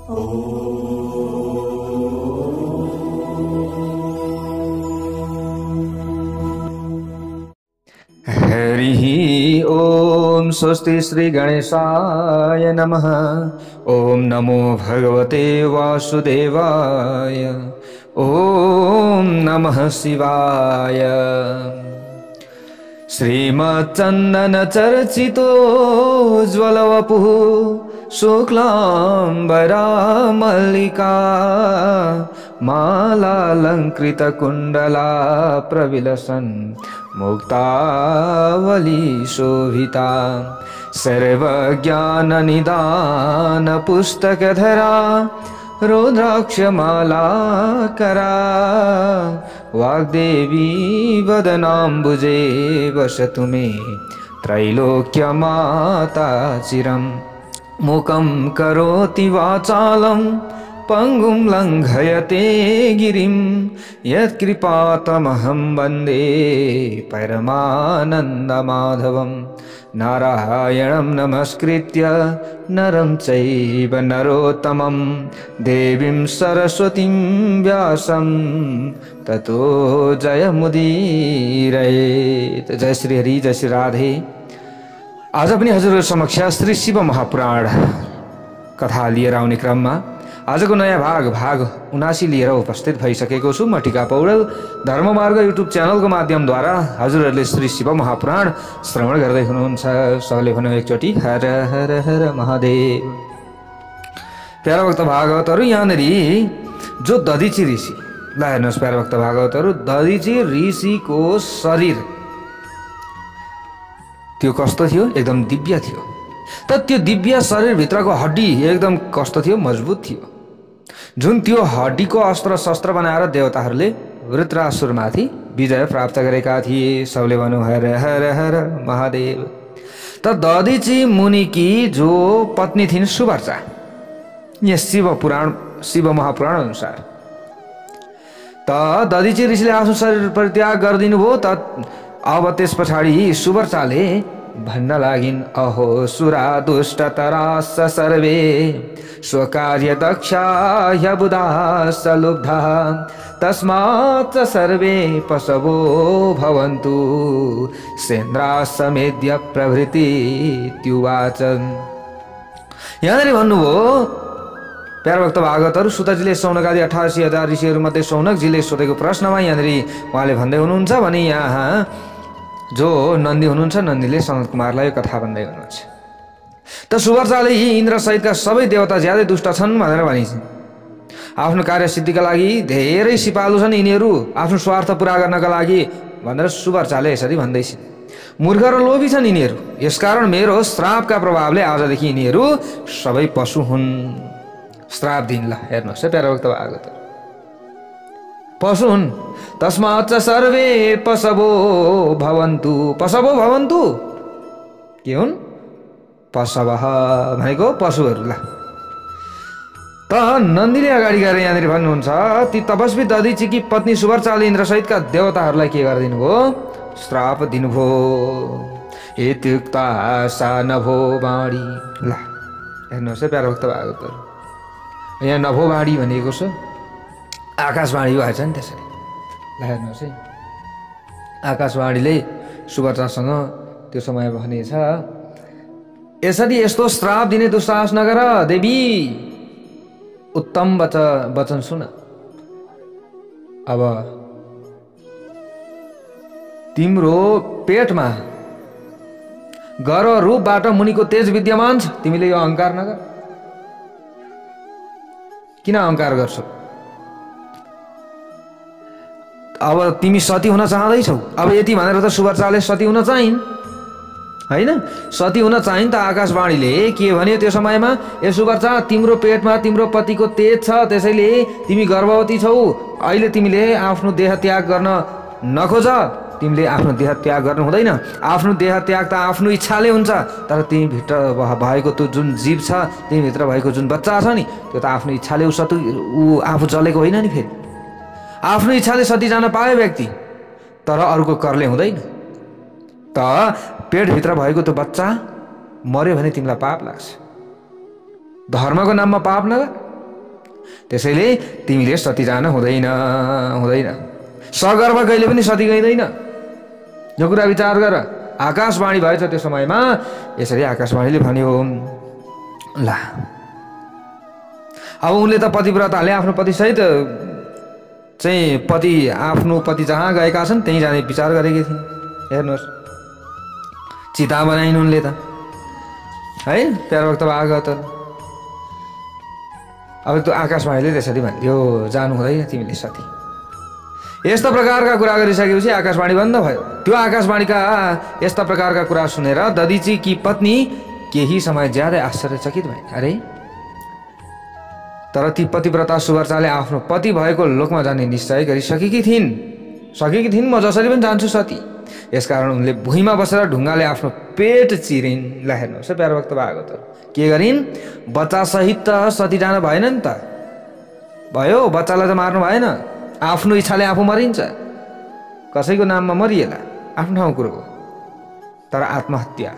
हरिः ओम स्वस्ति श्री गणेशाय नमः। ओम नमो भगवते वासुदेवाय। ओम नमः शिवाय। श्रीमच्चन्दन चर्चितो ज्वलवपुः शुक्लाम्बरा मल्लिका मालालंकृत कुंडला प्रविलसन् मुक्तावली शोभिता सर्वज्ञान निदान पुस्तकधरा रुद्राक्षमाला करा वाग्देवी वदनाम्बुजे वसतु मे त्रैलोक्यमाता चिरम् मूकं करोति वाचालं पंगुं लंघयते गिरिं यत्कृपातमहं वन्दे परमानन्दमाधवं नारायणं नमस्कृत्य नरं चैव नरोत्तमं देवीं सरस्वतीं व्यासं ततो जयमुदीरयेत्। जय श्री हरि, जय श्री राधे। आज पनि हजुरहरु समक्ष श्री शिव महापुराण कथा लिएर आउने क्रममा आजको नयाँ भाग 79 लिएर उपस्थित भइसकेको छु। म टिका पौडेल धर्ममार्ग युट्युब च्यानलको माध्यमद्वारा हजुरहरूले श्री शिव महापुराण श्रवण गर्दै हुनुहुन्छ। सबैले भन्नु एकचोटि हर हर हर महादेव। प्यारा भक्त भागवतहरू, यहाँनिर जो दधिची ऋषि, ल हेर्नुहोस् प्यारा भक्त भागवतहरू, दधिची ऋषिको शरीर त्यो कस्तो थियो? एकदम दिव्य थियो। त त्यो दिव्य शरीर भित्रको हड्डी एकदम कस्तो थियो? मजबुत थियो। जुन त्यो हड्डीको अस्त्र शस्त्र बनाएर देवताहरूले वृत्रासुरमाथि विजय प्राप्त गरेका थिए। सबले भन्नु हर हर हर महादेव। त दधिची मुनिकी जो पत्नी थिइन् सुवर्चा, यस शिव महापुराण अनुसार त दधिची ऋषिले आफ्नो शरीर परित्याग गरिदिनु भयो। त अब त्यस पछाडि सुवर्चाले भन्न लागिन्, अहो सुरा दुष्ट तरास सर्वे स्वकार्य दक्षा ह्यबुधास लुब्धा तस्मात् सर्वे पशवो भवन्तु सेन्द्रासमेद्य प्रभृति त्युवाच। यहाँनिर भन्नुभयो प्यारा भक्त भागवतहरू, सुतजीले सौनकादि 88,000 ऋषिहरू मध्ये सौनकजीले सोधेको प्रश्नमा यहाँनिर उहाँले भन्दै हुनुहुन्छ भने यहाँ जो नन्दी हुनुहुन्छ, नन्दीले सनत कुमारलाई यो कथा भन्दै हुनुहुन्छ। त सुवर्चाले यी इन्द्र सहितका सबै देवता ज्यादै दुष्ट छन् भनेर भनिन्छन्। आफ्नो कार्य सिद्धिका लागि धेरै सिपालु छन् यिनीहरू, आफ्नो स्वार्थ पुरा गर्नका लागि भनेर सुवर्चाले यसरी भन्दैछन्। मूर्ख र लोभी छन् यिनीहरू, यसकारण मेरो श्रापका प्रभावले आजदेखि यिनीहरू सबै पशु हुन्। श्राप दिन। ल हेर्नुहोस् है प्यारा भक्त भागवत, पशु हुन्। तस्मात् सर्वे पशवो भवन्तु। पशवो भवन्तु के हुन्? पशवः भनेको पशुहरू। ल त नन्दीले अगाडि गएर यहाँनिर भन्नुहुन्छ, ती तपस्वी दधिचीकी पत्नी सुवर्चाले इन्द्र सहितका देवताहरूलाई के गरिदिनु भयो? श्राप दिनुभयो। इत्युक्ता सा नभो बाणी। ल हेर्नुहोस् है प्यारा भक्त भागवतहरू, यहाँ नभो बाणी भनेको छ आकाशवाणी भएछ नि त्यसरी। ल हेर्नुहोस् है, आकाशवाणीले सुवर्चासँग त्यो समय भनेछ, यसरी यस्तो श्राप दिने दुस्साहस नगर देवी, उत्तम वचन सुन। अब तिम्रो पेटमा गर रूपबाट मुनिको तेज विद्यमान छ, तिमीले यो अहंकार नगर। किन अहंकार गर्छौ? अब तिमी सती हुन चाहदैछौ। अब यति भनेर त सुवर्चाले सती हुन चाहिन् हैन? सती हुन चाहिन् त आकाशवाणीले के भन्यो त्यो समयमा? ए सुवर्चा, तिम्रो पेटमा तिम्रो पतिको तेज छ, त्यसैले तिमी गर्भवती छौ। अहिले तिमीले आफ्नो देह त्याग गर्न नखोज। तिमीले आफ्नो देह त्याग गर्नु हुँदैन। आफ्नो देह त्याग त आफ्नो इच्छाले हुन्छ, तर तिमी भित्र भएको त्यो जुन जीव छ, तिमी भित्र भएको जुन बच्चा छ नि, त्यो त आफ्नो इच्छाले ऊ आफू जलेको होइन नि। फेरि आफ्नो इच्छाले सती जान पायो व्यक्ति, तर अरूको करले हुँदैन। त पेटभित्र भएको त्यो बच्चा मर्यो भने तिमीलाई पाप लाग्छ। धर्मको नाममा पाप नगर, त्यसैले तिमीले सती जान हुँदैन हुँदैन। सगर्भ कहिले पनि सती गइँदैन। यो कुरा विचार गर। आकाशवाणी भएछ त्यो समयमा, यसरी आकाशवाणीले भन्यो। ल अब उनले त पतिव्रताले आफ्नो पतिसहित चाहिँ आफ्नो पति जहाँ गएका छन् त्यहीँ जाने विचार गरेकी थिइन्। हेर्नुहोस्, चिता बनाइन् उनले त है प्यारभक्त भागवत। अब त्यो आकाशवाणीले त्यसरी भन्थ्यो, जानु हुँदैन तिमीले सती। यस्ता प्रकारका कुरा गरिसकेपछि आकाशवाणी बन्द भयो। त्यो आकाशवाणीका यस्ता प्रकारका कुरा सुनेर दधिची की पत्नी केही समय ज्यादै आश्चर्यचकित भइन्। अरे तर ती पतिव्रता सुवर्चाले आफ्नो पति भएको लोकमा जाने निश्चय गरिसकेकी थिइन्। म जसरी पनि जान्छु सती। यसकारण उनले भुइँमा बसेर ढुङ्गाले आफ्नो पेट चिरिन्। ल हेर्नुहोस् प्यारभक्त भागवत, के गरिन्? बच्चा सहित त सती जान भएन नि त। भयो, बच्चालाई त मार्नु भएन। आफ्नो इच्छाले आफू मरिन्छ, कसैको नाममा मरिएला, आफ्नो ठाउँ कुरो हो। तर आत्महत्या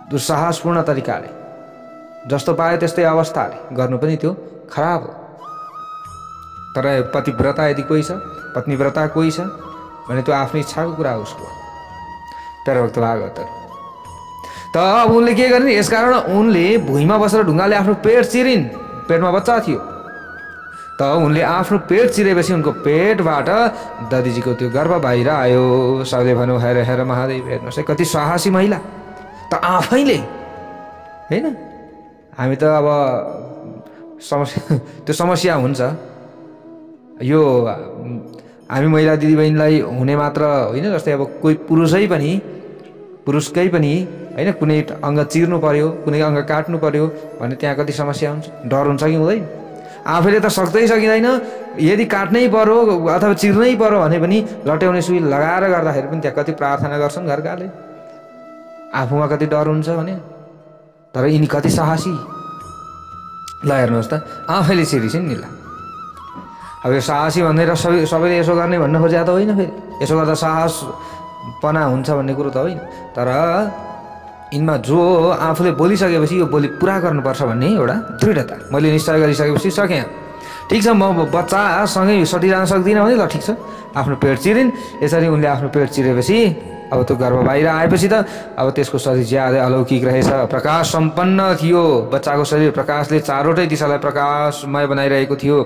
दुस्साहसपूर्ण तरिकाले जस्तो पायो त्यस्तै अवस्थाले गर्नु पनि त्यो खराब हो। तर पतिव्रता यदि कोही छ, पत्नीव्रता कोही छ भने त्यो आफ्नो इच्छाको कुरा हो उसको। प्यारभक्त भागवत त अब उनले के गरिन्? यसकारण उनले भुइँमा बसेर ढुङ्गाले आफ्नो पेट चिरिन्। पेटमा बच्चा थियो त उनले आफ्नो पेट चिरेपछि उनको पेटबाट दधिजीको त्यो गर्भ बाहिर आयो। सबले भन्यो, हेर हेर महादेव, हेर्नुहोस् है कति साहसी महिला त आफैले, होइन? हामी त अब त्यो समस्या हुन्छ यो, हामी महिला दिदीबहिनीलाई हुने मात्र होइन। जस्तै अब कोही पुरुषकै पनि होइन, कुनै अङ्ग चिर्नु पर्यो, कुनै अङ्ग काट्नु पर्यो भने त्यहाँ कति समस्या हुन्छ, डर हुन्छ कि हुँदैन? आफैले त सक्दै सकिँदैन। यदि काट्नै पर्यो अथवा चिर्नै पर्यो भने पनि लट्याउने सुई लगाएर गर्दाखेरि पनि त्यहाँ कति प्रार्थना गर्छन् घरकाले। आफूमा कति डर हुन्छ भने, तर यिनी कति साहसी। ल हेर्नुहोस् त, आफैले चिरिछन् नि। ल अब यो साहसी भनेर सबैले यसो गर्ने भन्न खोज्या त होइन। फेरि यसो गर्दा साहसपना हुन्छ भन्ने कुरो त होइन। तर यिनमा जो आफूले बोलिसकेपछि यो बोली पुरा गर्नुपर्छ भन्ने एउटा दृढता मैले निश्चय गरिसकेपछि सकेँ। ठिक छ, म बच्चासँगै सती जान सक्दिनँ भने ल ठिक छ, आफ्नो पेट चिरिन्। यसरी उनले आफ्नो पेट चिरेपछि अब त्यो गर्भ बाहिर आएपछि त अब त्यसको शरीर ज्यादै अलौकिक रहेछ, प्रकाश सम्पन्न थियो। बच्चाको शरीर प्रकाशले चारवटै दिशालाई प्रकाशमय बनाइरहेको थियो।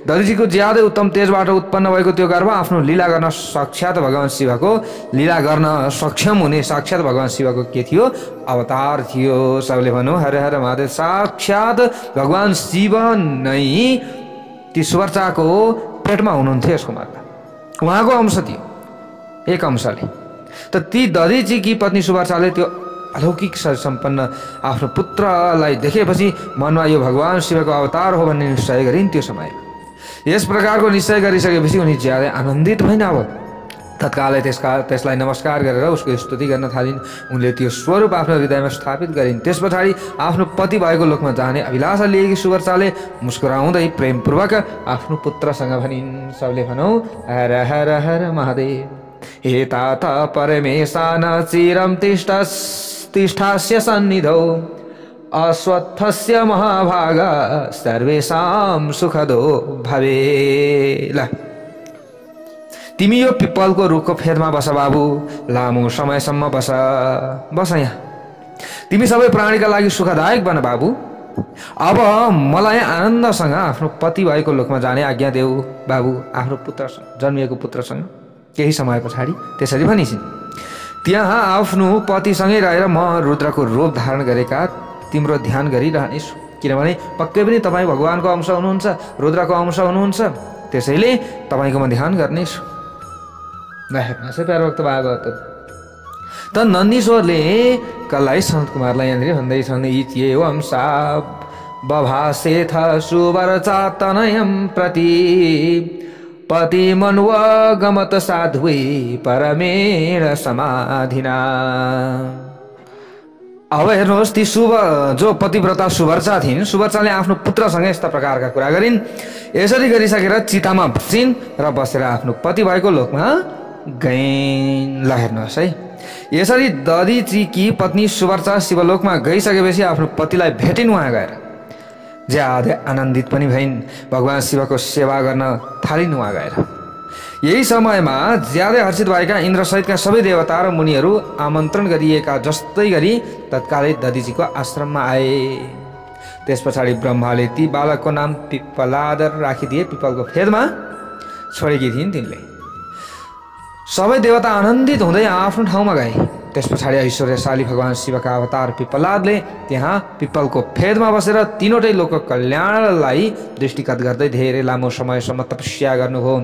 दधिजीको ज्यादै उत्तम तेजबाट उत्पन्न भएको त्यो गर्भ आफ्नो लीला गर्न साक्षात भगवान शिवको लीला गर्न सक्षम हुने साक्षात भगवान शिवको के थियो? अवतार थियो। सबले भनौँ हर हर महादेव, साक्षात भगवान शिव नै ती सुवर्चाको पेटमा हुनुहुन्थ्यो। यसको मतलब उहाँको अंश थियो, एक अंशले। त ती दधिजी की पत्नी सुवर्चाले त्यो अलौकिक शरीर सम्पन्न आफ्नो पुत्रलाई देखेपछि मनमा यो भगवान शिवको अवतार हो भन्ने निश्चय गरिन्। त्यो समयमा यस प्रकारको निश्चय गरिसकेपछि उनी ज्यादै आनन्दित भइन्। अब तत्कालै त्यसलाई नमस्कार गरेर उसको स्तुति गर्न थालिन्। उनले त्यो स्वरूप आफ्नो हृदयमा स्थापित गरिन्। त्यस पछाडि आफ्नो पति भएको लोकमा जाने अभिलाषा लिएकी सुवर्चाले मुस्कुराउँदै प्रेमपूर्वक आफ्नो पुत्रसँग भनिन्। सबले भनौँ हर हर हर महादेव, हे तात परमेशान चिरं तिष्ठास्य सन्निधौ, अश्वत्थस्य महाभाग सर्वेषां सुखदो भवे। ल तिमी यो पिपलको रुखको फेदमा बस बाबु, लामो समयसम्म बस यहाँ। तिमी सबै प्राणीका लागि सुखदायक बन बाबु। अब मलाई आनन्दसँग आफ्नो पति भएको लोकमा जाने आज्ञा देऊ बाबु, आफ्नो पुत्रसँग, जन्मिएको पुत्रसँग। केही समय पछाडि त्यसरी भनिसिन्। त्यहाँ आफ्नो पतिसँगै रहेर म रुद्रको रूप धारण गरेका तिम्रो ध्यान गरिरहनेछु, किनभने पक्कै पनि तपाईँ भगवानको अंश हुनुहुन्छ, रुद्रको अंश हुनुहुन्छ। त्यसैले तपाईँको म ध्यान गर्नेछु। ल हेर्नुहोस् है प्यारभक्त भागवत त नन्दीश्वरले कलाई सनत कुमारलाई यहाँनिर भन्दैछन्, इत्येवं सा बभासेथ सुवर्चा तनयं प्रति पति मन्वगमत साध्वी परमेण समाधिना। अब हेर्नुहोस्, ती जो पतिव्रता सुवर्चा थिइन्, सुवर्चाले आफ्नो पुत्रसँग यस्ता प्रकारका कुरा गरिन्। यसरी गरिसकेर चितामा बसिन् र बसेर आफ्नो पति भएको लोकमा गइन्। ल हेर्नुहोस् है, यसरी दधिची की पत्नी सुवर्चा शिवलोकमा गइसकेपछि आफ्नो पतिलाई भेटिन्। उहाँ गएर ज्यादै आनन्दित पनि भइन्। भगवान शिवको सेवा गर्न थालिन् उहाँ गएर। यही समयमा ज्यादै हर्षित भएका इन्द्रसहितका सबै देवता र मुनिहरू आमन्त्रण गरिएका जस्तै गरी तत्कालै दधिजीको आश्रममा आए। त्यस पछाडि ब्रह्माले ती बालकको नाम पिप्पलाद राखिदिए। पिपलको फेदमा छोडेकी थिइन् तिनले। सबै देवता आनन्दित हुँदै आफ्नो ठाउँमा गए। त्यस पछाडि ऐश्वर्यशाली भगवान शिवका अवतार पिप्पलादले त्यहाँ पिपलको फेदमा बसेर तीनवटै लोकको कल्याणलाई दृष्टिगत गर्दै धेरै लामो समयसम्म तपस्या गर्नुभयो।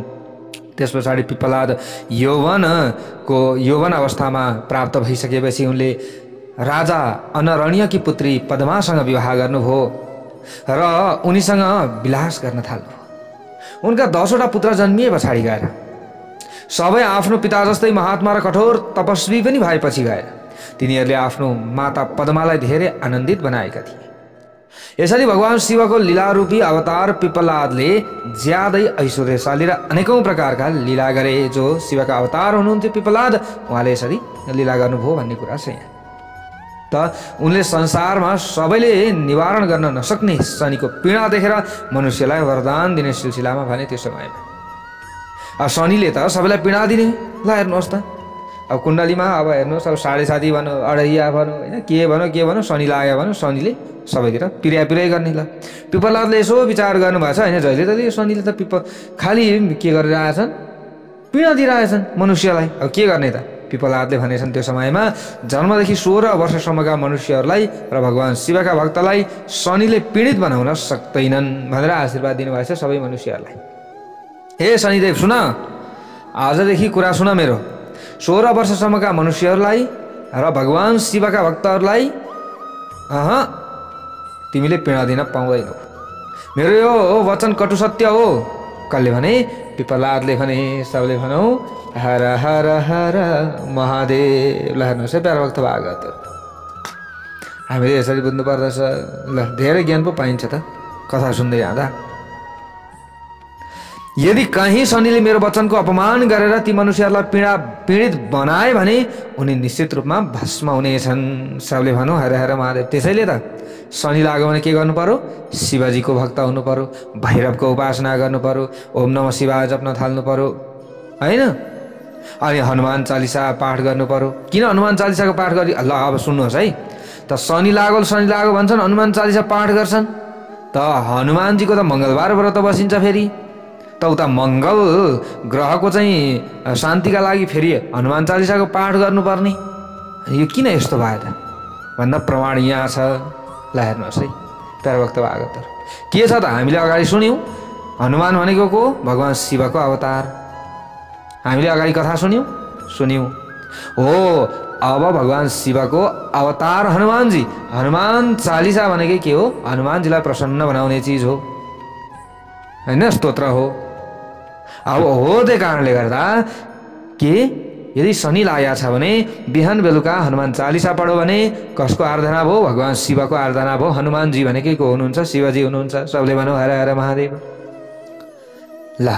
त्यस पछाडि पिप्पलाद यौवन अवस्थामा प्राप्त भइसकेपछि उनले राजा अनरण्यकी पुत्री पद्मासँग विवाह गर्नुभयो र उनीसँग विलास गर्न थाल्नुभयो। उनका 10वटा पुत्र जन्मिए पछाडि गएर सबै आफ्नो पिता जस्तै महात्मा र कठोर तपस्वी पनि भएपछि गएर तिनीहरूले आफ्नो माता पद्मालाई धेरै आनन्दित बनाएका थिए। यसरी भगवान शिवको लीलारूपी अवतार पिप्पलादले ज्यादै ऐश्वर्यशाली र अनेकौं प्रकारका लीला गरे। जो शिवका अवतार हुनुहुन्थ्यो पिप्पलाद, उहाँले यसरी लीला गर्नुभयो भन्ने कुरा छ यहाँ। त उनले संसारमा सबैले निवारण गर्न नसक्ने शनिको पीडा देखेर मनुष्यलाई वरदान दिने सिलसिलामा भने त्यो समयमा शनिले त सबैलाई पीडा दिने। ल हेर्नुहोस् त, अब कुण्डलीमा अब हेर्नुहोस्, अब 7.5 भनौँ, अढैया भनौँ, होइन के भनौँ शनि लाग्यो भनौँ, शनिले सबैतिर पिराइ गर्ने। ल पिप्पलादले यसो विचार गर्नुभएको छ होइन, जहिले त शनिले त खालि के गरिरहेछन्, पीडा दिइरहेछन् मनुष्यलाई। अब के गर्ने त? पिप्पलादले भनेछन् त्यो समयमा जन्मदेखि 16 वर्षसम्मका मनुष्यहरूलाई र भगवान शिवका भक्तलाई शनिले पीडित बनाउन सक्दैनन् भनेर आशीर्वाद दिनुभएको छ सबै मनुष्यहरूलाई। हे शनिदेव सुन, आजदेखि कुरा सुन मेरो। 16 वर्षसम्मका मनुष्यहरूलाई र भगवान शिवका भक्तहरूलाई तिमीले पीडा दिन पाउँदैनौ। मेरो यो वचन कटु सत्य हो। कसले भने? पिप्पलादले भने। सबले भनौँ हर हर हर महादेव। ल हेर्नुहोस् है प्यारा भक्त भागवतहरू, हामीले यसरी बुझ्नु पर्दछ। ल धेरै ज्ञान पो पाइन्छ त कथा सुन्दै जाँदा। यदि कहीँ शनिले मेरो वचनको अपमान गरेर ती मनुष्यहरूलाई पीडित बनाए भने उनी निश्चित रूपमा भस्म हुनेछन्। सबले भनौँ हर हर महादेव। त्यसैले त शनि लाग्यो भने के गर्नु पर्यो? शिवजीको भक्त हुनु पर्यो, भैरवको उपासना गर्नु पर्यो, ओम नमः शिवाय जप्न थाल्नु पर्यो होइन। अनि हनुमान चालिसा पाठ गर्नु पर्यो। किन हनुमान चालिसाको पाठ गरी? ल अब सुन्नुहोस् है, त शनि लाग्यो भन्छन्, हनुमान चालिसा पाठ गर्छन्। त हनुमानजीको त मङ्गलबार व्रत बसिन्छ। फेरि त उता मङ्गल ग्रहको चाहिँ शान्तिका लागि फेरि हनुमान चालिसाको पाठ गर्नुपर्ने, यो किन यस्तो भयो त भन्दा प्रमाण यहाँ छ। ल हेर्नुहोस् है प्यारा भक्त भागवतहरू, के छ त हामीले अगाडि सुन्यौँ। हनुमान भनेको को? भगवान शिवको अवतार। हामीले अगाडि कथा सुन्यौँ हो। अब भगवान शिवको अवतार हनुमानजी। हनुमान चालिसा भनेकै के हो? हनुमानजीलाई प्रसन्न बनाउने चिज हो होइन, स्तोत्र हो। अब हो त्यही कारणले गर्दा के यदि शनि लागेको छ भने बिहान बेलुका हनुमान चालिसा पढ्यो भने कसको आराधना भयो? भगवान शिवको आराधना भयो। हनुमानजी भनेकै को हुनुहुन्छ? शिवजी हुनुहुन्छ। सबले भनौँ हर हर महादेव। ल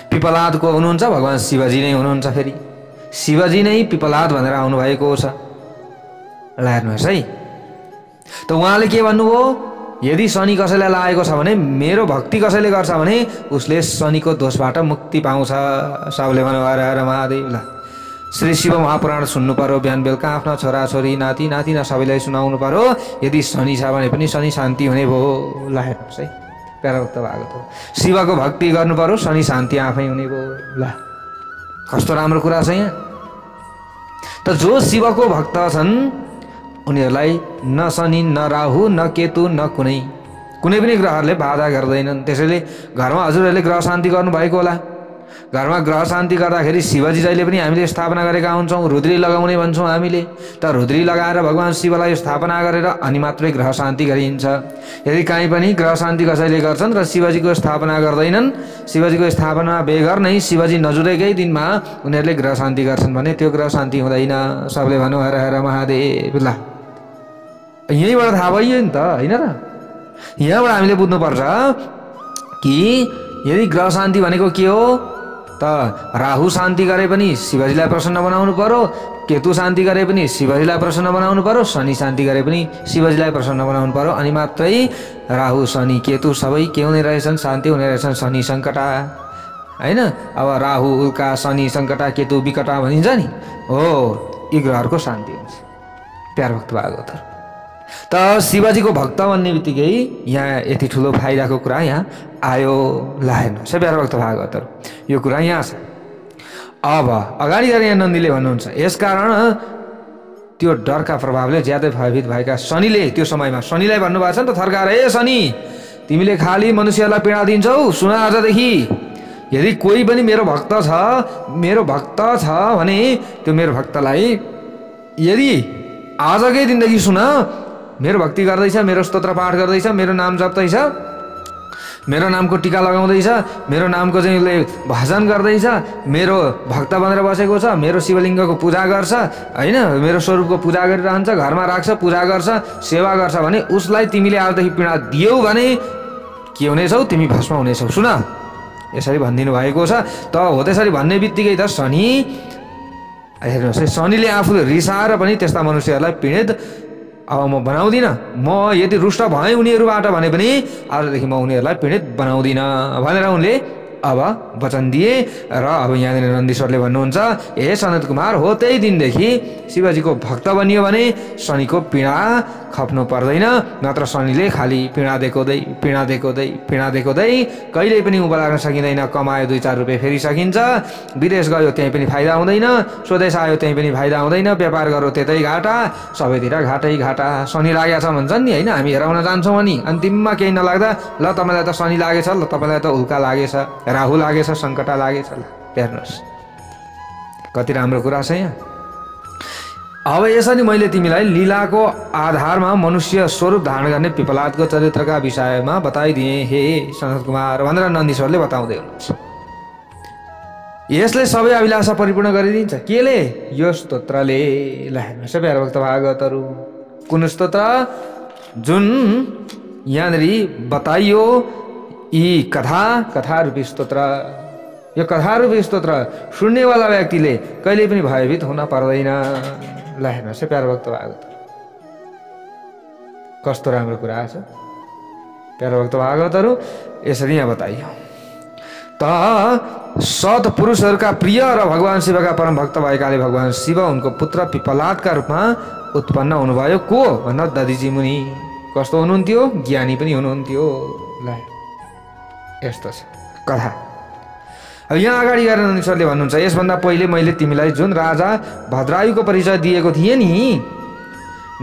पिप्पलाद को हुनुहुन्छ? भगवान शिवजी नै हुनुहुन्छ। फेरि शिवजी नै पिप्पलाद भनेर आउनुभएको छ। ल हेर्नुहोस् है, त उहाँले के भन्नुभयो? यदि शनि कसैलाई लागेको छ भने, मेरो भक्ति कसैले गर्छ भने उसले शनिको दोषबाट मुक्ति पाउँछ। सबले भनौँ हर हर महादेव। ल श्री शिव महापुराण सुन्नु पर्यो बिहान बेलुका, आफ्ना छोराछोरी नाति नातिना सबैलाई सुनाउनु पर्यो। यदि शनि छ भने पनि शनि शान्ति हुने भयो। ल हेर्नुहोस् है प्यारा भक्त भागवत, शिवको भक्ति गर्नु पर्यो, शनि शान्ति आफै हुने भयो। ल कस्तो राम्रो कुरा छ यहाँ। त जो शिवको भक्त छन् उनीहरूलाई न शनि न राहु न केतु न कुनै पनि ग्रहहरूले बाधा गर्दैनन्। त्यसैले घरमा हजुरहरूले ग्रह शान्ति गर्नुभएको होला। घरमा ग्रह शान्ति गर्दाखेरि शिवजी जहिले पनि हामीले स्थापना गरेका हुन्छौँ। रुद्री लगाउने भन्छौँ हामीले। त रुद्री लगाएर भगवान शिवलाई स्थापना गरेर अनि मात्रै ग्रह शान्ति गरिन्छ। यदि काहीँ पनि ग्रह शान्ति कसैले गर्छन् र शिवजीको स्थापना गर्दैनन्, शिवजीको स्थापना बेगर नै शिवजी नजुरेकै दिनमा उनीहरूले ग्रह शान्ति गर्छन् भने त्यो ग्रह शान्ति हुँदैन। सबले भनौँ हर हर महादेव। ल यहीँबाट थाहा भयो नि त होइन र। यहाँबाट हामीले बुझ्नुपर्छ कि यदि ग्रह शान्ति भनेको के हो त राहु शान्ति गरे पनि शिवजीलाई प्रसन्न बनाउनु पर्यो, केतु शान्ति गरे पनि शिवजीलाई प्रसन्न बनाउनु पर्यो, शनि शान्ति गरे पनि शिवजीलाई प्रसन्न बनाउनु पर्यो, अनि मात्रै राहु शनि केतु सबै के हुने रहेछन्, शान्ति हुने रहेछन्। शनि सङ्कटा होइन, अब राहु उल्का शनि सङ्कटा केतु विकटा भनिन्छ नि, हो यी ग्रहहरूको शान्ति हुन्छ। प्यारो भक्त भागवतहरू, त शिवजीको भक्त भन्ने बित्तिकै यहाँ यति ठुलो फाइदाको कुरा यहाँ आयो। ल हेर्नुहोस् है प्यारो भक्त भागवतहरू, यो कुरा यहाँ छ। अब अगाडि गएर यहाँ नन्दीले भन्नुहुन्छ, यसकारण त्यो डरका प्रभावले ज्यादै भयभीत भएका शनिले त्यो समयमा शनिलाई भन्नुभएको छ नि त थर्काएर, ए शनि तिमीले खालि मनुष्यलाई पीडा दिन्छौ, सुन आजदेखि यदि कोही पनि मेरो भक्त छ भने त्यो मेरो भक्तलाई यदि आजकै दिनदेखि सुन, मेरो भक्ति गर्दैछ, मेरो स्तोत्र पाठ गर्दैछ, मेरो नाम जप्दैछ, मेरो नामको टीका लगाउँदैछ, मेरो नामको चाहिँ उसले भजन गर्दैछ, मेरो भक्त बनेर बसेको छ, मेरो शिवलिङ्गको पूजा गर्छ होइन, मेरो स्वरूपको पूजा गरिरहन्छ, घरमा राख्छ, पूजा गर्छ, सेवा गर्छ भने उसलाई तिमीले आजदेखि पीडा दियौ भने के हुनेछौ, तिमी भस्म हुनेछौ, सुन, यसरी भनिदिनु भएको छ। त हो त्यसरी भन्ने बित्तिकै त शनि हेर्नुहोस् है, शनिले आफूले रिसाएर पनि त्यस्ता मनुष्यहरूलाई पीडित अब म बनाउँदिनँ, म यदि रुष्ट भएँ उनीहरूबाट भने पनि आजदेखि म उनीहरूलाई पीडित बनाउँदिनँ भनेर उनले अब वचन दिए। र अब यहाँनिर नन्दीश्वरले भन्नुहुन्छ, ए सनत कुमार हो त्यही दिनदेखि शिवजीको भक्त बनियो भने शनिको पीडा खप्नु पर्दैन, नत्र शनिले खालि पीडा देखाउँदै कहिल्यै पनि उँभो लाग्न सकिँदैन। कमायो 2-4 रुपियाँ फेरि सकिन्छ, विदेश गयो त्यहीँ पनि फाइदा हुँदैन, स्वदेश आयो त्यहीँ पनि फाइदा हुँदैन, व्यापार गऱ्यो त्यतै घाटा, सबैतिर घाटै घाटा। शनि लागेको छ भन्छन् नि होइन, हामी हेराउन जान्छौँ अनि अन्तिममा केही नलाग्दा ल तपाईँलाई त शनि लागेछ, ल तपाईँलाई त उल्का लागेछ, राहु लागेछ, सङ्कटा लागेछ। ल हेर्नुहोस् कति राम्रो कुरा छ यहाँ। अब यसरी मैले तिमीलाई लीलाको आधारमा मनुष्य स्वरूप धारण गर्ने पिपलादको चरित्रका विषयमा बताइदिएँ हे सनत कुमार भनेर नन्दीश्वरले बताउँदै हुनुहुन्छ। यसले सबै अभिलाषा परिपूर्ण गरिदिन्छ, केले? यो स्तोत्रले। ल हेर्नुहोस् प्यारो भक्त भागवतहरू, कुन स्तोत्र? जुन यहाँनिर बताइयो यी कथा रूपी स्तोत्र। यो कथा रूपी स्तोत्र सुन्नेवाला व्यक्तिले कहिले पनि भयभीत हुन पर्दैन। ल हेर्नुहोस् प्यारो भक्त भागवत, कस्तो राम्रो कुरा छ। प्यारो भक्त भागवतहरू यसरी यहाँ बताइयो, त सत्पुरुषहरूका प्रिय र भगवान शिवका परम भक्त भएकाले भगवान शिव उनको पुत्र पिपलादका रूपमा उत्पन्न हुनुभयो। को भन्दा दधिजी मुनि। कस्तो हुनुहुन्थ्यो? ज्ञानी पनि हुनुहुन्थ्यो। ल यस्तो छ कथा। अब यहाँ अगाडि गएर नन्दीश्वरले भन्नुहुन्छ, यसभन्दा पहिले मैले तिमीलाई जुन राजा भद्रायुको परिचय दिएको थिएँ नि,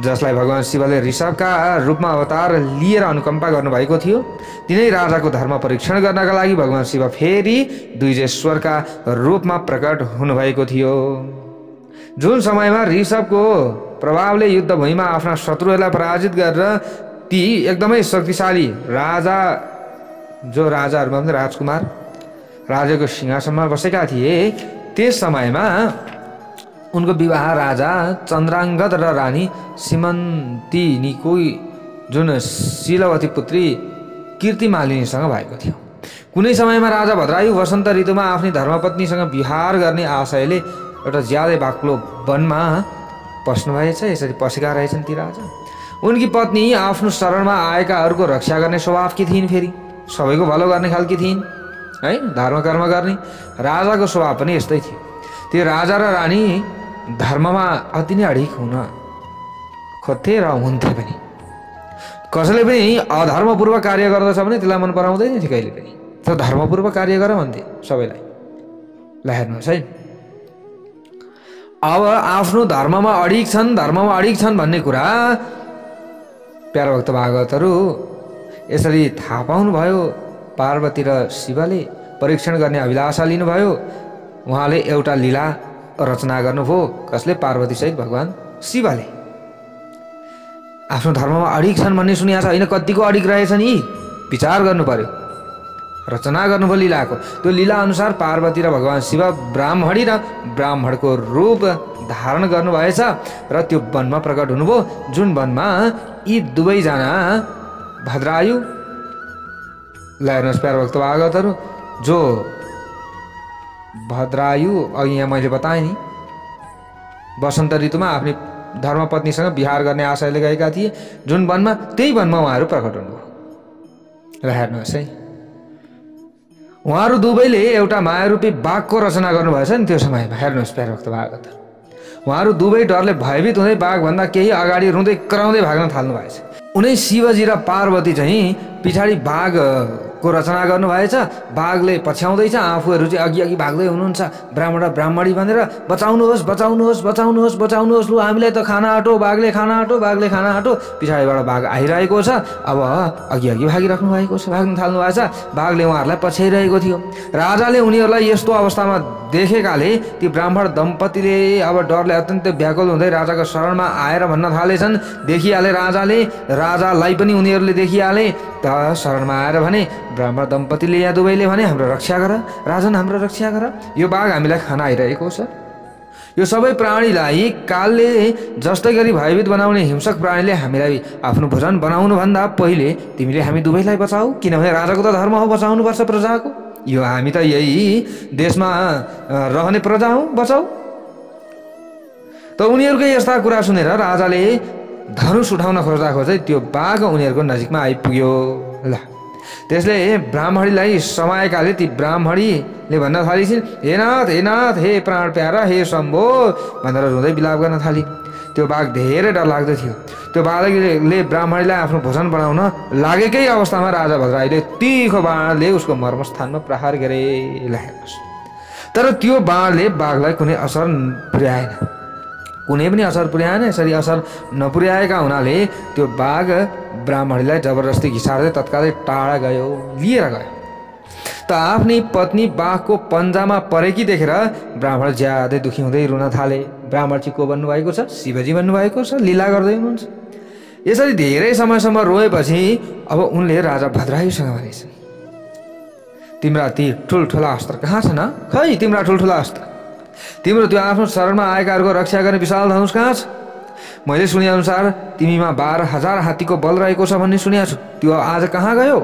जसलाई भगवान शिवले ऋषभका रूपमा अवतार लिएर अनुकम्पा गर्नुभएको थियो, तिनै राजाको धर्म परीक्षण गर्नका लागि भगवान शिव फेरि द्विजेश्वरका रूपमा प्रकट हुनुभएको थियो। जुन समयमा ऋषभको प्रभावले युद्धभूमिमा आफ्ना शत्रुहरूलाई पराजित गरेर ती एकदमै शक्तिशाली राजा, जो राजाहरूमा पनि राजकुमार राजाको सिंहासनमा बसेका थिए, त्यस समयमा उनको विवाह राजा चन्द्राङ्गद र रानी सीमन्तिनीको जुन शीलवती पुत्री कीर्तिमालिनीसँग भएको थियो। कुनै समयमा राजा भद्रायु वसन्त ऋतुमा आफ्नी धर्मपत्नीसँग विहार गर्ने आशयले एउटा ज्यादै बाक्लो वनमा पस्नुभएछ। यसरी पसेका रहेछन् ती राजा। उनकी पत्नी आफ्नो शरणमा आएकाहरूको रक्षा गर्ने स्वभावकी थिइन्, फेरि सबैको भलो गर्ने खालकी थिइन् है, धर्म कर्म गर्ने। राजाको स्वभाव पनि यस्तै थियो। त्यो राजा र रानी धर्ममा अति नै अडिक हुन खोज्थे र हुन्थे पनि। कसैले पनि अधर्मपूर्वक कार्य गर्दछ भने त्यसलाई मन पराउँदैन थियो कहिले पनि, त्यो धर्मपूर्वक कार्य गर भन्थे सबैलाई। ल हेर्नुहोस् है, अब आफ्नो धर्ममा अडिक छन् भन्ने कुरा प्यारो भक्त भागवतहरू यसरी थाहा पाउनुभयो। पार्वती र शिवले परीक्षण गर्ने अभिलाषा लिनुभयो। उहाँले एउटा लीला रचना गर्नुभयो। कसले? पार्वती सहित भगवान शिवले। आफ्नो धर्ममा अडिक छन् भन्ने सुनिया छ होइन, कतिको अडिक रहेछन् यी विचार गर्नु पर्यो। रचना गर्नुभयो लीलाको। त्यो लीला अनुसार पार्वती र भगवान शिव ब्राह्मणी र ब्राह्मणको रूप धारण गर्नुभएछ र त्यो वनमा प्रकट हुनुभयो। जुन वनमा यी दुवैजना भद्रायु, ल हेर्नुहोस् प्यारो भक्त भागवतहरू, जो भद्रायु अघि यहाँ मैले बताएँ नि, वसन्त ऋतुमा आफ्नी धर्मपत्नीसँग विहार गर्ने आशयले गएका थिए। जुन वनमा त्यही वनमा उहाँहरू प्रकट हुनुभयो। र हेर्नुहोस् है, उहाँहरू दुवैले एउटा मायारूपी बाघको रचना गर्नुभएछ नि त्यो समयमा। हेर्नुहोस् प्यारे भक्त भागवतहरू, उहाँहरू दुवै डरले भयभीत हुँदै बाघभन्दा केही अगाडि रुँदै कराउँदै भाग्न थाल्नु भएछ। उनै शिवजी र पार्वती चाहिँ पछाडि बाघको रचना गर्नुभएछ। बाघले पछ्याउँदैछ, आफूहरू चाहिँ अघि अघि भाग्दै हुनुहुन्छ। ब्राह्मण र ब्राह्मणी भनेर बचाउनुहोस् बचाउनुहोस् बचाउनुहोस् बचाउनुहोस्, लु हामीलाई त खाना आँटो, बाघले खाना आँटो, बाघले खाना आँटो। पछाडिबाट बाघ आइरहेको छ। अब अघि अघि भागिराख्नु भएको छ, भाग्न थाल्नु भएछ। बाघले उहाँहरूलाई पछ्याइरहेको थियो। राजाले उनीहरूलाई यस्तो अवस्थामा देखेकाले ती ब्राह्मण दम्पतिले अब डरले अत्यन्त व्याकुल हुँदै राजाको शरणमा आएर भन्न थालेछन्। देखिहाले राजालाई पनि उनीहरूले देखिहाले त शरणमा आएर भने, ब्राह्मण दम्पतिले यहाँ दुवैले भने, हाम्रो रक्षा गर राजन, हाम्रो रक्षा गर, यो बाघ हामीलाई खाना आइरहेको छ। यो सबै प्राणीलाई कालले जस्तै गरी भयभीत बनाउने हिंसक प्राणीले हामीलाई आफ्नो भोजन बनाउनुभन्दा पहिले तिमीले हामी दुवैलाई बचाऊ, किनभने राजाको त धर्म हो बचाउनुपर्छ प्रजाको। यो हामी त यही देशमा रहने प्रजा हौ, बचाऊ। त उनीहरूकै यस्ता कुरा सुनेर राजाले धनुष उठाउन खोज्दा खोज्दै त्यो बाघ उनीहरूको नजिकमा आइपुग्यो। ल त्यसले ब्राह्मणीलाई समाएकाले ती ब्राह्मणीले भन्न थालिन्, हे नाथ, हे नाथ, हे प्राण प्यारा, हे शम्भो भनेर रुँदै विलाप गर्न थाली। त्यो बाघ धेरै डर लाग्दो थियो। त्यो बाघले ब्राह्मणीलाई आफ्नो भोजन बनाउन लागेकै अवस्थामा राजा भद्राईले तीखो बाणले उसको मर्मस्थानमा प्रहार गरे। हेर्नुहोस्, तर त्यो बाणले बाघलाई कुनै असर पुर्याएन, कुनै पनि असर पुर्याएन। यसरी असर नपुर्याएका हुनाले त्यो बाघ ब्राह्मणीलाई जबरजस्ती घिसार्दै तत्कालै टाढा गयो, लिएर गयो। त आफ्नी पत्नी बाघको पन्जामा परेकी देखेर ब्राह्मण ज्यादै दुखी हुँदै रुन थाले। ब्राह्मण चाहिँ को भन्नुभएको छ? शिवजी भन्नुभएको छ, लीला गर्दै हुनुहुन्छ। यसरी धेरै समयसम्म रोएपछि अब उनले राजा भद्रायुसँग भनेछन्, तिम्रा ती ठुल्ठुला अस्त्र कहाँ छन्? खै तिम्रा ठुल्ठुला अस्त्र, तिम्रो त्यो आफ्नो शरणमा आएकाहरूको रक्षा गर्ने विशाल धनुष कहाँ छ? मैले सुनेअनुसार तिमीमा 12,000 हात्तीको बल रहेको छ भन्ने सुनेको छु, त्यो आज कहाँ गयो?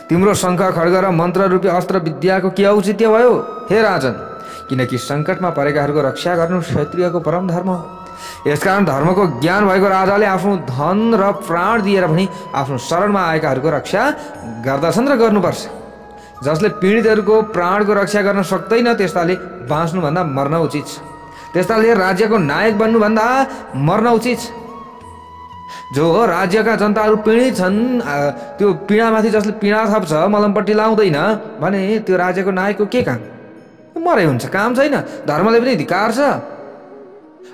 तिम्रो शङ्ख खड्ग र मन्त्र रूपी अस्त्र विद्याको के औचित्य भयो हे राजन? किनकि सङ्कटमा परेकाहरूको रक्षा गर्नु क्षत्रियको परम धर्म हो। यसकारण धर्मको ज्ञान भएको राजाले आफ्नो धन र प्राण दिएर पनि आफ्नो शरणमा आएकाहरूको रक्षा गर्दछन् र गर्नुपर्छ। जसले पीडितहरूको प्राणको रक्षा गर्न सक्दैन त्यस्ताले बाँच्नुभन्दा मर्न उचित छ। त्यस्ताले राज्यको नायक बन्नुभन्दा मर्न उचित छ। जो राज्यका जनताहरू पीडित छन्, त्यो पीडामाथि जसले पीडा थप्छ, मलमपट्टि लाउँदैन भने त्यो राज्यको नायकको के काम? मरै हुन्छ, काम छैन। धर्मले पनि धिक्कार छ,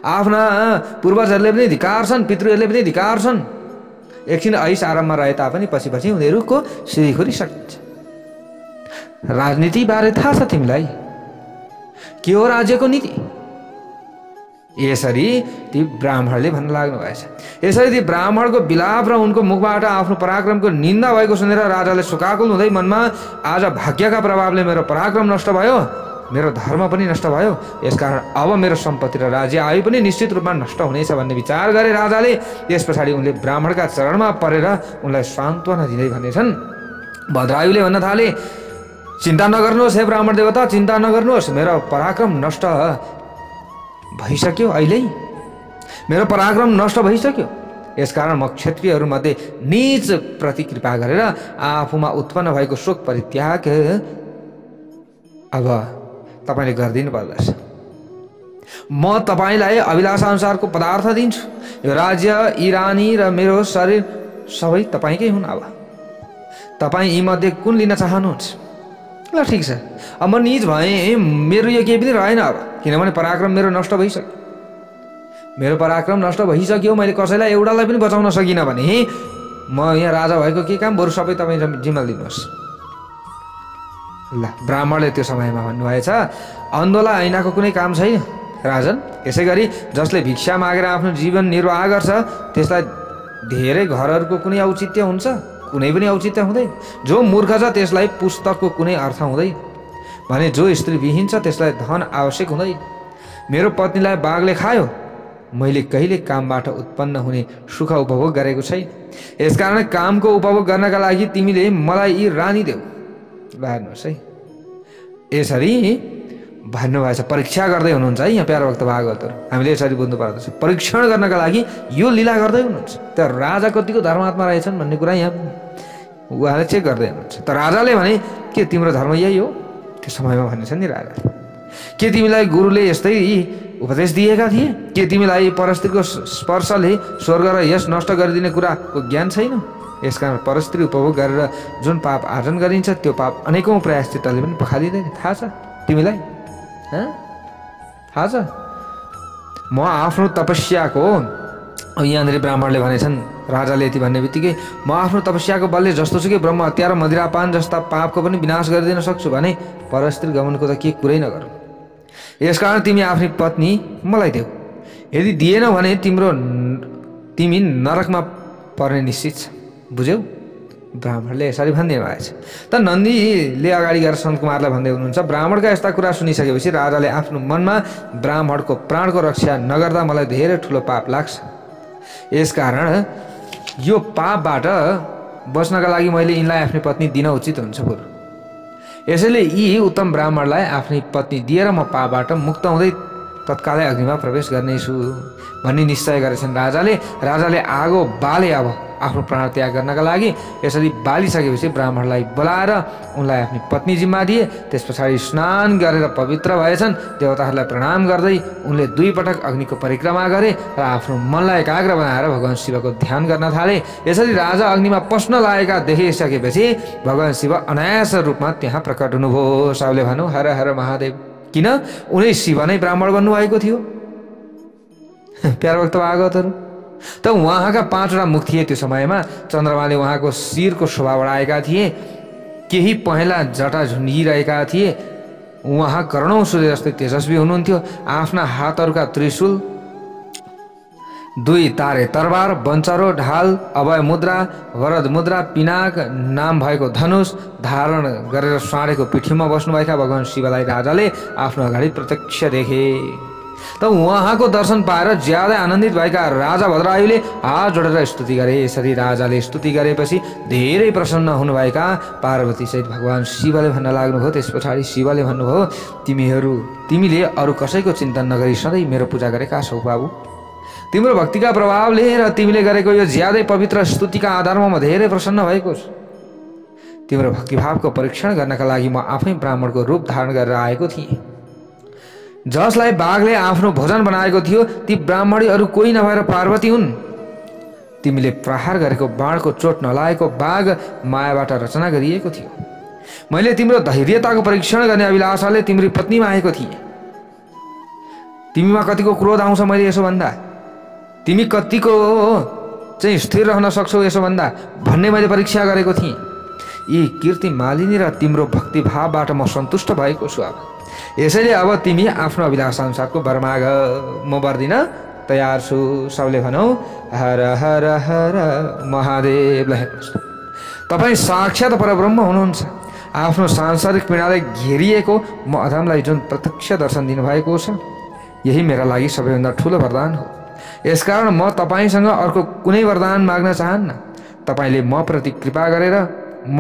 आफ्ना पूर्वजहरूले पनि धिक्कार छन्, पितृहरूले पनि धिक्कार छन्। एकछिन ऐस आराममा रहे तापनि पछि पछि उनीहरूको सिरीखुरी सकिन्छ। राजनीति बारे थाहा छ तिमीलाई? के हो राज्यको नीति? यसरी ती ब्राह्मणले भन्न लाग्नु भएछ। यसरी ती ब्राह्मणको विलाप र उनको मुखबाट आफ्नो पराक्रमको निन्दा भएको सुनेर राजाले शोकाकुल हुँदै मनमा, आज भाग्यका प्रभावले मेरो पराक्रम नष्ट भयो, मेरो धर्म पनि नष्ट भयो, यसकारण अब मेरो सम्पत्ति र राज्य आयु पनि निश्चित रूपमा नष्ट हुनेछ भन्ने विचार गरे राजाले। त्यस पछाडि उनले ब्राह्मणका चरणमा परेर उनलाई सान्त्वना दिँदै भनेछन्। भद्रायुले भन्न थाले, चिन्ता नगर्नुहोस् हे ब्राह्मण देवता, चिन्ता नगर्नुहोस्, मेरो पराक्रम नष्ट भइसक्यो, अहिले मेरो पराक्रम नष्ट भइसक्यो। यसकारण म क्षत्रियहरूमध्ये निज प्रति कृपा गरेर आफूमा उत्पन्न भएको शोक परित्याग अब तपाईँले गरिदिनु पर्दछ। म तपाईँलाई अभिलाषाअनुसारको पदार्थ दिन्छु। यो राज्य, यी रानी र मेरो शरीर सबै तपाईँकै हुन्। अब तपाईँ यीमध्ये कुन लिन चाहनुहुन्छ? ल ठिक छ, अब म निज भएँ, मेरो यो केही पनि रहेन अब, किनभने पराक्रम मेरो नष्ट भइसक्यो। मेरो पराक्रम नष्ट भइसक्यो, मैले कसैलाई एउटालाई पनि बचाउन सकिनँ भने म यहाँ राजा भएको के काम? बरु सबै तपाईँ जिम्मा लिनुहोस्। ल ब्राह्मणले त्यो समयमा भन्नुभएछ, अन्धोला ऐनाको कुनै काम छैन राजन। यसै गरी जसले भिक्षा मागेर आफ्नो जीवन निर्वाह गर्छ त्यसलाई धेरै घरहरूको कुनै औचित्य हुन्छ? कुनै पनि औचित्य हुँदैन। जो मूर्ख छ त्यसलाई पुस्तकको कुनै अर्थ हुँदैन भने जो स्त्रीविहीन छ त्यसलाई धन आवश्यक हुँदैन। मेरो पत्नीलाई बाघले खायो, मैले कहिले कामबाट उत्पन्न हुने सुख उपभोग गरेको छैन। यसकारण कामको उपभोग गर्नका लागि तिमीले मलाई यी रानी देऊ। हेर्नुहोस् है, यसरी भन्नुभएछ, परीक्षा गर्दै हुनुहुन्छ है यहाँ प्यारा भक्त भागवतहरू। हामीले यसरी बुझ्नु पर्दछ, परीक्षण गर्नका लागि यो लीला गर्दै हुनुहुन्छ। तर राजा कतिको धर्मात्मा रहेछन् भन्ने कुरा यहाँ उहाँले चेक गर्दै हुनुहुन्छ। तर राजाले भने के तिम्रो धर्म यही हो? त्यो समयमा भनेछन् नि राजाले, के तिमीलाई गुरुले यस्तै उपदेश दिएका थिए? के तिमीलाई परस्त्रीको स्पर्शले स्वर्ग र यश नष्ट गरिदिने कुराको ज्ञान छैन? यसकारण परस्त्री उपभोग गरेर जुन पाप आर्जन गरिन्छ त्यो पाप अनेकौँ प्रायश्चितले पनि पखालिँदैन। थाहा छ तिमीलाई? थाहा छ? म आफ्नो तपस्याको, यहाँनिर ब्राह्मणले भनेछन्, राजाले यति भन्ने बित्तिकै म आफ्नो तपस्याको बलले जस्तोसुकै ब्रह्म हत्या र मदिरापान जस्ता पापको पनि विनाश गरिदिन सक्छु भने परस्त्री गमनको त के कुरै नगरौँ। यसकारण तिमी आफ्नी पत्नी मलाई देऊ, यदि दिएन भने तिमी नरकमा पर्ने निश्चित छ, बुझ्यौ? ब्राह्मणले यसरी भनिदिनु भएछ। त नन्दीले अगाडि गएर सन्तकुमारलाई भन्दै हुनुहुन्छ, ब्राह्मणका यस्ता कुरा सुनिसकेपछि राजाले आफ्नो मनमा ब्राह्मणको प्राणको रक्षा नगर्दा मलाई धेरै ठुलो पाप लाग्छ। यसकारण यो पापबाट बच्नका लागि मैले यिनलाई आफ्नै पत्नी दिन उचित हुन्छ बरु। यसैले यी उत्तम ब्राह्मणलाई आफ्नै पत्नी दिएर म पापबाट मुक्त हुँदै तत्कालै अग्निमा प्रवेश गर्नेछु भन्ने निश्चय गरेछन् राजाले। राजाले आगो बाले अब आफ्नो प्राण त्याग गर्नका लागि। यसरी बालिसकेपछि ब्राह्मणलाई बोलाएर उनलाई आफ्नी पत्नी जिम्मा दिए। त्यस पछाडि स्नान गरेर पवित्र भएछन्। देवताहरूलाई प्रणाम गर्दै उनले 2 पटक अग्निको परिक्रमा गरे र आफ्नो मनलाई एकाग्र बनाएर भगवान शिवको ध्यान गर्न थाले। यसरी राजा अग्निमा पस्न लागेका देखिसकेपछि भगवान शिव अनायास रूपमा त्यहाँ प्रकट हुनुभयो। सबले भन्नु हर हर महादेव। किन? उनी शिव नै ब्राह्मण बन्नुभएको थियो। प्यारा भक्त भागवतहरू, त उहाँका 5वटा मुख थिए। त्यो समयमा चन्द्रमाले उहाँको शिरको शोभा बढाएका थिए। केही पहेँला जटा झुन्डिरहेका थिए। उहाँ करोडौं सूर्य जस्तै तेजस्वी हुनुहुन्थ्यो। आफ्ना हातहरूका त्रिशूल, 2 तारे तरबार, बन्चरो, ढाल, अभय मुद्रा, वरद मुद्रा, पिनाक नाम भएको धनुष धारण गरेर साँडेको पिठीमा बस्नुभएका भगवान शिवलाई राजाले आफ्नो अगाडि प्रत्यक्ष देखे। त उहाँको दर्शन पाएर ज्यादै आनन्दित भएका राजा भद्रायुले हात जोडेर स्तुति गरे। यसरी राजाले स्तुति गरेपछि धेरै प्रसन्न हुनुभएका पार्वती सहित भगवान शिवले भन्न लाग्नुभयो। त्यस पछाडि शिवले भन्नुभयो, तिमीले अरू कसैको चिन्तन नगरी सधैँ मेरो पूजा गरेका छौ बाबु। तिम्रो भक्तिका प्रभावले र तिमीले गरेको यो ज्यादै पवित्र स्तुतिका आधारमा म धेरै प्रसन्न भएको छु। तिम्रो भक्तिभावको परीक्षण गर्नका लागि म आफै ब्राह्मणको रूप धारण गरेर आएको थिएँ। जसलाई बाघले आफ्नो भोजन बनाएको थियो ती ब्राह्मणी अरू कोही नभएर पार्वती हुन्। तिमीले प्रहार गरेको बाणको चोट नलागेको बाघ मायाबाट रचना गरिएको थियो। मैले तिम्रो धैर्यताको परीक्षण गर्ने अभिलाषाले तिम्रो पत्नीमा आएको थिएँ। तिमीमा कतिको क्रोध आउँछ मैले यसो भन्दा, तिमी कतिको चाहिँ स्थिर रहन सक्छौ यसो भन्दा भन्ने मैले परीक्षा गरेको थिएँ। यी कीर्ति मालिनी र तिम्रो भक्तिभावबाट म सन्तुष्ट भएको छु। अब यसैले अब तिमी आफ्नो अभिलाषा अनुसारको वर माग, म वर दिन तयार छु। सबले भनौ हर हर हर महादेव। तपाईँ साक्षात् परब्रह्म हुनुहुन्छ। आफ्नो सांसारिक पीडाले घेरिएको म अधमलाई जुन प्रत्यक्ष दर्शन दिनुभएको छ यही मेरा लागि सबैभन्दा ठुलो वरदान हो। यसकारण म तपाईँसँग अर्को कुनै वरदान माग्न चाहन्न। तपाईँले म प्रति कृपा गरेर म,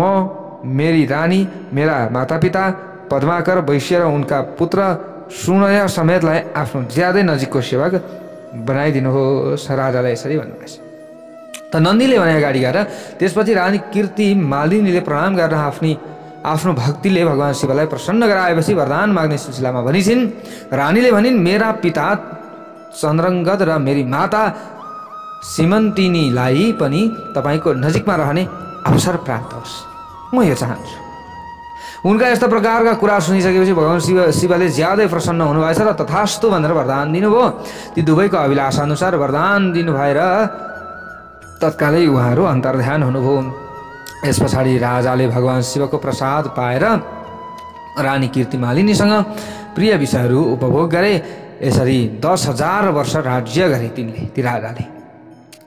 मेरी रानी, मेरा मातापिता पद्माकर, वैश्य र उनका पुत्र सुनय समेतलाई आफ्नो ज्यादै नजिकको सेवक बनाइदिनुहोस्। राजालाई यसरी भन्नुभएछ। त नन्दीले भने अगाडि गएर त्यसपछि रानी कीर्ति मालिनीले प्रणाम गरेर आफ्नो भक्तिले भगवान शिवलाई प्रसन्न गराएपछि वरदान माग्ने सिलसिलामा भनिसिन्। रानीले भनिन्, मेरा पिता चन्द्रङ्गद र मेरी माता सीमन्तिनीलाई पनि तपाईँको नजिकमा रहने अवसर प्राप्त होस्, म यो चाहन्छु। उनका यस्ता प्रकारका कुरा सुनिसकेपछि भगवान शिवले ज्यादै प्रसन्न हुनुभएछ र तथास्तु भनेर वरदान दिनुभयो। ती दुवैको अभिलाषा अनुसार वरदान दिनुभएर तत्कालै उहाँहरू अन्तर्ध्यान हुनुभयो। यस पछाडि राजाले भगवान शिवको प्रसाद पाएर रानी कीर्ति मालिनीसँग प्रिय विषयहरू उपभोग गरे। यसरी 10,000 वर्ष राज्य गरे ती राजाले।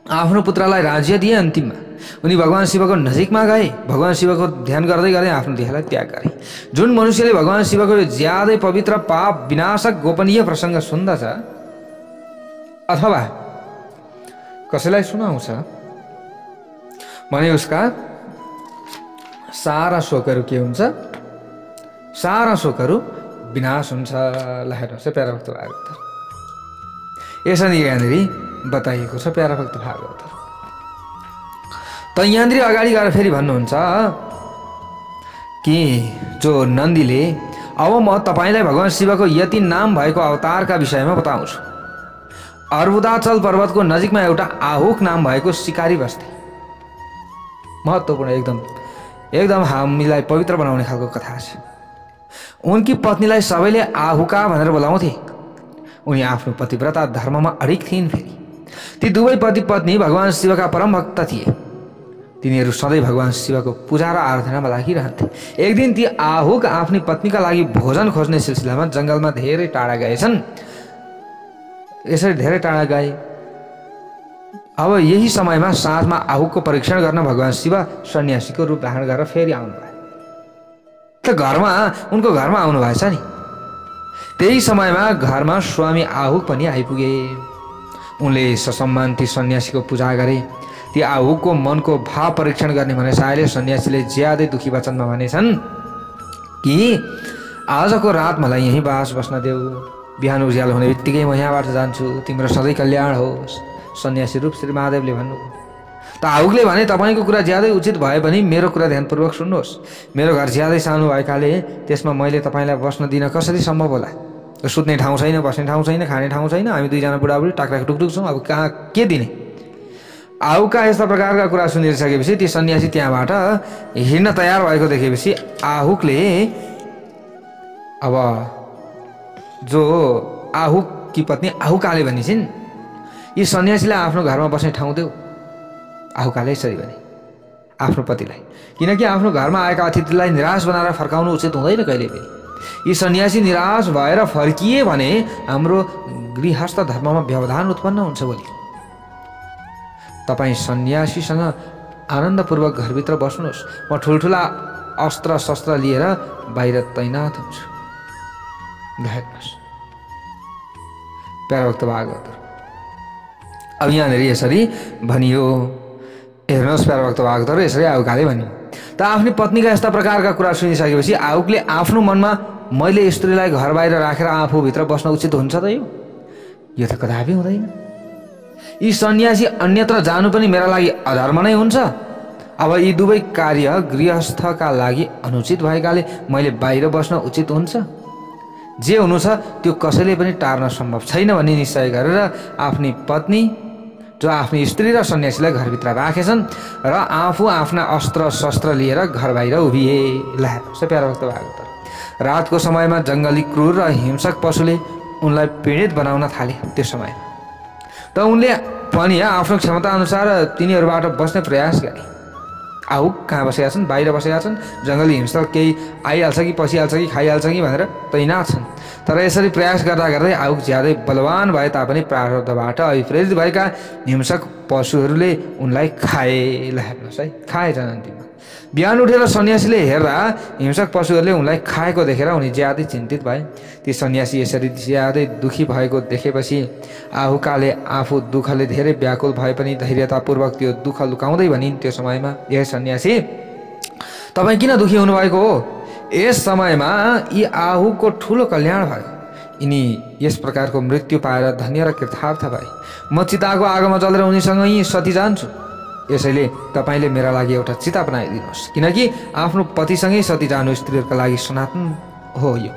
आफ्नो पुत्रलाई राज्य दिए। अन्तिममा उनी भगवान शिवको नजिकमा गए। भगवान शिवको ध्यान गर्दै गर्दै आफ्नो देहलाई त्याग गरे। जुन मनुष्यले भगवान शिवको ज्यादै पवित्र पाप विनाशक गोपनीय प्रसङ्ग सुन्दछ अथवा कसैलाई सुनाउँछ भने उसका सारा शोकहरू के हुन्छ? सारा शोकहरू विनाश हुन्छ। ल हेर्नुहोस् है प्यारा भक्त भागवत यसरी यहाँनिर बताइएको छ प्यारा भक्त भागवत। त यहाँनिर अगाडि गएर फेरि भन्नुहुन्छ कि जो नन्दीले अब म तपाईँलाई भगवान् शिवको यति नाम भएको अवतारका विषयमा बताउँछु। अर्बुदाचल पर्वतको नजिकमा एउटा आहुक नाम भएको सिकारी बस्थे। महत्त्वपूर्ण एकदम हामीलाई पवित्र बनाउने खालको कथा छ। उनकी पत्नीलाई सबैले आहुका भनेर बोलाउँथे। उनी आफ्नो पतिव्रता धर्ममा अडिग थिइन्। फेरि ती दुवै पति पत्नी भगवान् शिवका परम भक्त थिए। तिनीहरू सधैँ भगवान् शिवको पूजा र आराधनामा लागिरहन्थे। एक दिन ती आहुक आफ्नी पत्नीका लागि भोजन खोज्ने सिलसिलामा जङ्गलमा धेरै टाढा गएछन्। यसरी धेरै टाढा गए। अब यही समयमा साँझमा आहुकको परीक्षण गर्न भगवान् शिव सन्यासीको रूप धारण गरेर फेरि आउनुभयो। त उनको घरमा आउनु भएछ नि। त्यही समयमा घरमा स्वामी आहुक पनि आइपुगे। उनले ससम्मान ती सन्यासीको पूजा गरे। ती आहुकको मनको भाव परीक्षण गर्ने भने सायले सन्यासीले ज्यादै दुखी वचनमा भनेछन् कि आजको रात मलाई यहीँ बास बस्न देऊ। बिहान उज्यालो हुने बित्तिकै म यहाँबाट जान्छु। तिम्रो सधैँ कल्याण होस्। सन्यासी रूप श्री महादेवले भन्नुभयो। त आहुकले भने तपाईँको कुरा ज्यादै उचित भए पनि मेरो कुरा ध्यानपूर्वक सुन्नुहोस्। मेरो घर ज्यादै सानो भएकाले त्यसमा मैले तपाईँलाई बस्न दिन कसरी सम्भव होला। सुत्ने ठाउँ छैन, बस्ने ठाउँ छैन, खाने ठाउँ छैन। हामी दुईजना बुढाबुढी टाक्राको टुकटुक छौँ। अब कहाँ के दिने। आहुका यस्ता प्रकारका कुरा सुनिसकेपछि ती सन्यासी त्यहाँबाट हिँड्न तयार भएको देखेपछि आहुकले अब जो आहुककी पत्नी आहुकाले भनिन् यी सन्यासीलाई आफ्नो घरमा बस्ने ठाउँ देऊ। आहुकाले यसरी भने आफ्नो पतिलाई, किनकि आफ्नो घरमा आएका अतिथिलाई निराश बनाएर फर्काउनु उचित हुँदैन कहिले पनि। यी सन्यासी निराश भएर फर्किए भने हाम्रो गृहस्थ धर्ममा व्यवधान उत्पन्न हुन्छ। बोली तपाईँ सन्यासीसँग आनन्दपूर्वक घरभित्र बस्नुहोस्। म ठुल्ठुला अस्त्र शस्त्र लिएर बाहिर तैनात हुन्छु। हेर्नुहोस् प्यारा भक्त भागवत। अब यहाँनिर यसरी भनियो। हेर्नुहोस् प्यारा भक्त भागवत यसरी आहुकाले भनियो। त आफ्नी पत्नीका यस्ता प्रकारका कुरा सुनिसकेपछि आहुकले आफ्नो मनमा मैले स्त्रीलाई घर बाहिर राखेर आफूभित्र बस्न उचित हुन्छ त यो त कदापि हुँदैन। यी सन्यासी अन्यत्र जानु पनि मेरा लागि अधर्म नै हुन्छ। अब यी दुवै कार्य गृहस्थका लागि अनुचित भएकाले मैले बाहिर बस्न उचित हुन्छ। जे हुनु छ त्यो कसैले पनि टार्न सम्भव छैन भन्ने निश्चय गरेर आफ्नी पत्नी जो आफ्नी स्त्री र सन्यासीलाई घरभित्र राखेछन् र आफू आफ्ना अस्त्र शस्त्र लिएर घर बाहिर उभिए। प्यारा भक्त भागवत। रातको समयमा जङ्गली क्रूर र हिंसक पशुले उनलाई पीडित बनाउन थाले। त्यो समयमा त उनले पनि आफ्नो क्षमता अनुसार तिनीहरूबाट बस्ने प्रयास गरे। आहुक कहाँ बसेका छन्? बाहिर बसेका छन्। जङ्गली हिंसक केही आइहाल्छ कि पसिहाल्छ कि खाइहाल्छ कि भनेर तैनात छन्। तर यसरी प्रयास गर्दा गर्दै आहुक ज्यादै बलवान भए तापनि प्रारब्धबाट अभिप्रेरित भएका हिंसक पशुहरूले उनलाई खाए। ल हेर्नुहोस् है, खाएछन् अन्तिममा। बिहान उठेर सन्यासीले हेर्दा हिंसक पशुहरूले उनलाई खाएको देखेर उनी ज्यादै चिन्तित भए। ती सन्यासी यसरी ज्यादै दुखी भएको देखेपछि आहुकाले आफू दुःखले धेरै व्याकुल भए पनि धैर्यतापूर्वक त्यो दुःख लुकाउँदै भनिन् त्यो समयमा, ए सन्यासी तपाईँ किन दुखी हुनुभएको हो? यस समयमा यी आहुको ठुलो कल्याण भयो। यिनी यस प्रकारको मृत्यु पाएर धन्य र कृतार्थ भए। म चिताको आगोमा जलेर उनीसँग यहीँ सती जान्छु। यसैले तपाईँले मेरा लागि एउटा चिता बनाइदिनुहोस्, किनकि आफ्नो पतिसँगै सती जानु स्त्रीहरूका लागि सनातन हो। यो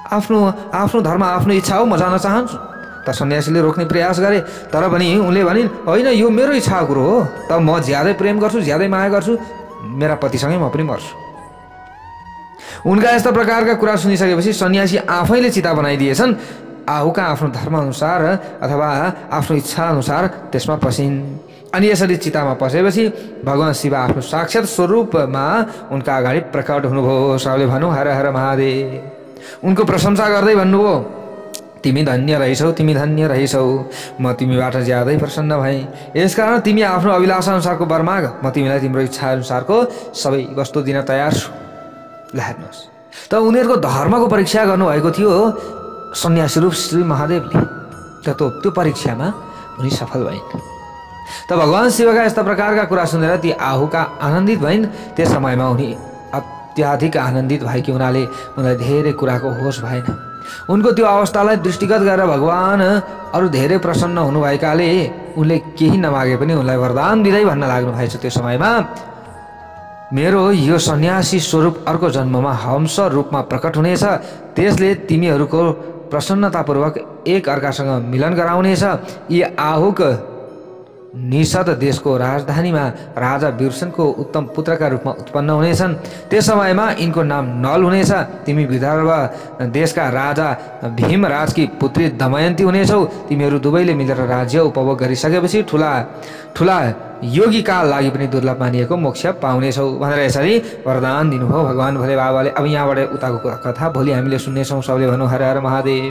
आफ्नो धर्म आफ्नो इच्छा हो, म जान चाहन्छु। त सन्यासीले रोक्ने प्रयास गरे तर पनि उनले भनिन् होइन यो मेरो इच्छाको कुरो हो। त म ज्यादै प्रेम गर्छु, ज्यादै माया गर्छु, मेरा पतिसँगै म पनि मर्छु। उनका यस्ता प्रकारका कुरा सुनिसकेपछि सन्यासी आफैले चिता बनाइदिएछन्। आहुका आफ्नो धर्मअनुसार अथवा आफ्नो इच्छा अनुसार त्यसमा पसिन्। अनि यसरी चितामा पसेपछि भगवान् शिव आफ्नो साक्षात् स्वरूपमा उनका अगाडि प्रकट हुनुभयो। सबले भनौँ हर हर महादेव। उनको प्रशंसा गर्दै भन्नुभयो तिमी धन्य रहेछौ, तिमी धन्य रहेछौ। म तिमीबाट ज्यादै प्रसन्न भएँ। यसकारण तिमी आफ्नो अभिलाषा अनुसारको वर माग, म तिमीलाई तिम्रो इच्छा अनुसारको सबै वस्तु दिन तयार छु। ल हेर्नुहोस् त उनीहरूको धर्मको परीक्षा गर्नुभएको थियो सन्यासी रूप श्री महादेवले। त्यो परीक्षामा उनी सफल भइन्। त भगवान् शिवका यस्ता प्रकारका कुरा सुनेर ती आहुका आनन्दित भइन्। त्यस समयमा उनी अत्याधिक आनन्दित भएकी हुनाले उनलाई धेरै कुराको होस भएन। उनको त्यो अवस्थालाई दृष्टिगत गरेर भगवान अरू धेरै प्रसन्न हुनुभएकाले उनले केही नमागे पनि उनलाई वरदान दिँदै भन्न लाग्नु भएछ त्यो समयमा, मेरो यो सन्यासी स्वरूप अर्को जन्ममा हंस रूपमा प्रकट हुनेछ। त्यसले तिमीहरूको प्रसन्नतापूर्वक एक अर्कासँग मिलन गराउनेछ। यी आहुक निषद देशको राजधानीमा राजा वीरसेनको उत्तम पुत्रका रूपमा उत्पन्न हुनेछन्। त्यस समयमा यिनको नाम नल हुनेछ। तिमी विदर्भ देशका राजा भीमराजकी पुत्री दमयन्ती हुनेछौ। तिमीहरू दुवैले मिलेर राज्य उपभोग गरिसकेपछि ठुला ठुला योगीका लागि पनि दुर्लभ मानिएको मोक्ष पाउनेछौ भनेर यसरी वरदान दिनुभयो भगवान भोले बाबाले। अब यहाँबाट उताको कथा भोलि हामीले सुन्नेछौँ। सबले भनौँ हर हर महादेव।